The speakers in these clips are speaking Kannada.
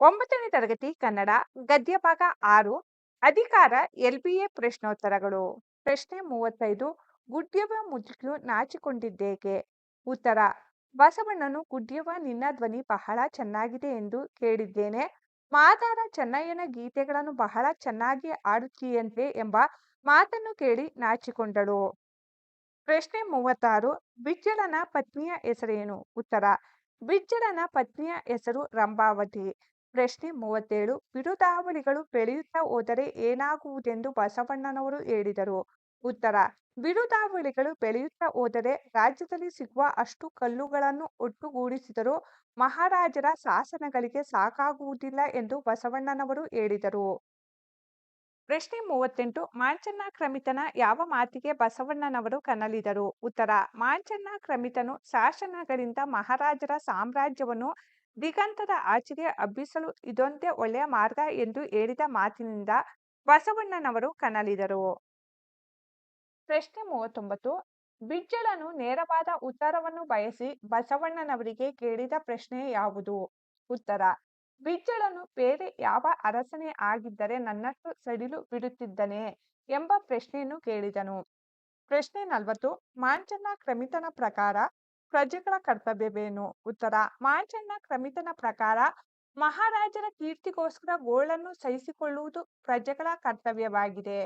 9ನೇ ತರಗತಿ ಕನ್ನಡ ಗದ್ಯ ಭಾಗ 6 ಅಧಿಕಾರ ಎಲ್ಬಿಎ ಪ್ರಶ್ನೋತ್ತರಗಳು. ಪ್ರಶ್ನೆ 35 ಗುಡ್ಯವ್ವ ಮುದುಕಿಯು ನಾಚಿಕೊಂಡಿದ್ದೇಕೆ? ಉತ್ತರ ಬಸವಣ್ಣನು ಗುಡ್ಯವ್ವ ನಿನ್ನ ಧ್ವನಿ ಬಹಳ ಚೆನ್ನಾಗಿದೆ ಎಂದು ಕೇಳಿದ್ದೇನೆ. ಮಾದಾರ ಚೆನ್ನಯ್ಯನ ಗೀತೆಗಳನ್ನು ಬಹಳ ಚೆನ್ನಾಗಿ ಆಡುತ್ತೀಯಂತೆ ಎಂಬ ಮಾತನ್ನು ಕೇಳಿ ನಾಚಿಕೊಂಡಳು. ಪ್ರಶ್ನೆ 36 ಬಿಜ್ಜಳನ ಪತ್ನಿಯ ಹೆಸರೇನು? ಉತ್ತರ ಬಿಜ್ಜಳನ ಪತ್ನಿಯ ಹೆಸರು ರಂಭಾವತಿ. ಪ್ರಶ್ನೆ 37 ಬಿರುದಾವಳಿಗಳು ಬೆಳೆಯುತ್ತಾ ಹೋದರೆ ಏನಾಗುವುದೆಂದು ಬಸವಣ್ಣನವರು ಹೇಳಿದರು? ಉತ್ತರ ಬಿರುದಾವಳಿಗಳು ಬೆಳೆಯುತ್ತಾ ಹೋದರೆ ರಾಜ್ಯದಲ್ಲಿ ಸಿಗುವ ಅಷ್ಟು ಕಲ್ಲುಗಳನ್ನು ಒಟ್ಟುಗೂಡಿಸಿದರೂ ಮಹಾರಾಜರ ಶಾಸನಗಳಿಗೆ ಸಾಕಾಗುವುದಿಲ್ಲ ಎಂದು ಬಸವಣ್ಣನವರು ಹೇಳಿದರು. ಪ್ರಶ್ನೆ 38 ಮಾಂಚನ್ನ ಕ್ರಮಿತನ ಯಾವ ಮಾತಿಗೆ ಬಸವಣ್ಣನವರು ಕನಲಿದರು? ಉತ್ತರ ಮಾಂಚನ್ನ ಕ್ರಮಿತನು ಶಾಸನಗಳಿಂದ ಮಹಾರಾಜರ ಸಾಮ್ರಾಜ್ಯವನ್ನು ದಿಗಂತದ ಆಚೆಗೆ ಹಬ್ಬಿಸಲು ಇದೊಂದೇ ಒಳ್ಳೆಯ ಮಾರ್ಗ ಎಂದು ಹೇಳಿದ ಮಾತಿನಿಂದ ಬಸವಣ್ಣನವರು ಕನಲಿದರು. ಪ್ರಶ್ನೆ 39 ಬಿಜ್ಜಳನು ನೇರವಾದ ಉತ್ತರವನ್ನು ಬಯಸಿ ಬಸವಣ್ಣನವರಿಗೆ ಕೇಳಿದ ಪ್ರಶ್ನೆ ಯಾವುದು? ಉತ್ತರ ಬಿಜ್ಜಳನು ಬೇರೆ ಯಾವ ಅರಸನೇ ಆಗಿದ್ದರೆ ನನ್ನಷ್ಟು ಸಡಿಲು ಬಿಡುತ್ತಿದ್ದನೇ ಎಂಬ ಪ್ರಶ್ನೆಯನ್ನು ಕೇಳಿದನು. ಪ್ರಶ್ನೆ 40 ಮಾಂಚನ್ನ ಕ್ರಮಿತನ ಪ್ರಕಾರ ಪ್ರಜೆಗಳ ಕರ್ತವ್ಯವೇನು? ಉತ್ತರ ಮಾಂಚನ್ನ ಕ್ರಮಿತನ ಪ್ರಕಾರ ಮಹಾರಾಜರ ಕೀರ್ತಿಗೋಸ್ಕರ ಗೋಳನ್ನು ಸಹಿಸಿಕೊಳ್ಳುವುದು ಪ್ರಜೆಗಳ ಕರ್ತವ್ಯವಾಗಿದೆ.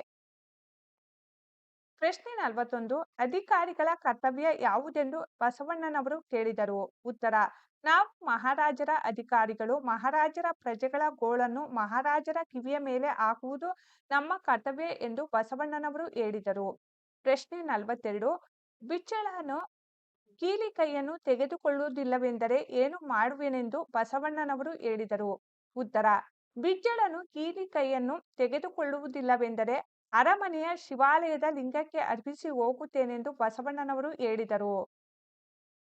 ಪ್ರಶ್ನೆ 41 ಅಧಿಕಾರಿಗಳ ಕರ್ತವ್ಯ ಯಾವುದೆಂದು ಬಸವಣ್ಣನವರು ಕೇಳಿದರು? ಉತ್ತರ ನಾವು ಮಹಾರಾಜರ ಅಧಿಕಾರಿಗಳು. ಮಹಾರಾಜರ ಪ್ರಜೆಗಳ ಗೋಳನ್ನು ಮಹಾರಾಜರ ಕಿವಿಯ ಮೇಲೆ ಹಾಕುವುದು ನಮ್ಮ ಕರ್ತವ್ಯ ಎಂದು ಬಸವಣ್ಣನವರು ಹೇಳಿದರು. ಪ್ರಶ್ನೆ 42 ಬಿಜ್ಜಳನು ಕೀಲಿ ಕೈಯನ್ನು ತೆಗೆದುಕೊಳ್ಳುವುದಿಲ್ಲವೆಂದರೆ ಏನು ಮಾಡುವೆನೆಂದು ಬಸವಣ್ಣನವರು ಹೇಳಿದರು? ಉತ್ತರ ಬಿಜ್ಜಳನು ಕೀಲಿ ಕೈಯನ್ನು ತೆಗೆದುಕೊಳ್ಳುವುದಿಲ್ಲವೆಂದರೆ ಅರಮನೆಯ ಶಿವಾಲಯದ ಲಿಂಗಕ್ಕೆ ಅರ್ಪಿಸಿ ಹೋಗುತ್ತೇನೆಂದು ಬಸವಣ್ಣನವರು ಹೇಳಿದರು.